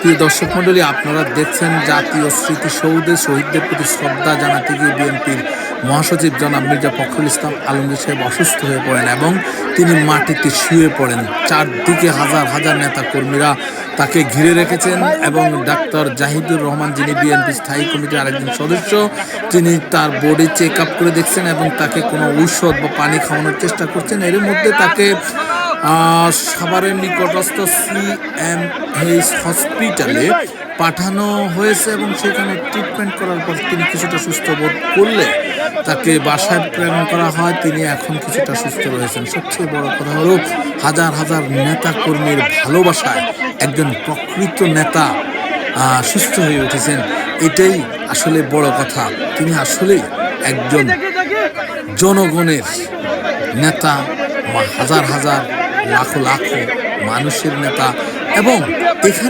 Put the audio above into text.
প্রিয় দর্শক মণ্ডলী, আপনারা দেখছেন জাতীয় স্মৃতিসৌধে শহীদদের প্রতি শ্রদ্ধা জানাতে গিয়ে বিএনপির মহাসচিব জনাব মির্জা ফখরুল ইসলাম আলমগীর সাহেব অসুস্থ হয়ে পড়েন এবং তিনি মাটিতে শুয়ে পড়েন। চারদিকে হাজার হাজার নেতা কর্মীরা তাকে ঘিরে রেখেছেন এবং ডাক্তার জাহিদুর রহমান, যিনি বিএনপি স্থায়ী কমিটির আরেকজন সদস্য, তিনি তার বডি চেক আপ করে দেখছেন এবং তাকে কোনো ঔষধ বা পানি খাওয়ানোর চেষ্টা করছেন। এর মধ্যে তাকে সাভারের নিকটস্থ CMH হসপিটালে পাঠানো হয়েছে এবং সেখানে ট্রিটমেন্ট করার পর তিনি কিছুটা সুস্থ বোধ করলে তাকে বাসায় প্রেরণ করা হয়। তিনি এখন কিছুটা সুস্থ রয়েছেন। সবচেয়ে বড় কথা হলো, হাজার হাজার নেতা কর্মীর ভালোবাসায় একজন প্রকৃত নেতা সুস্থ হয়ে উঠেছেন। এটাই আসলে বড় কথা। তিনি আসলেই একজন জনগণের নেতা, হাজার হাজার লাখো লাখো মানুষের নেতা। এবং এখানে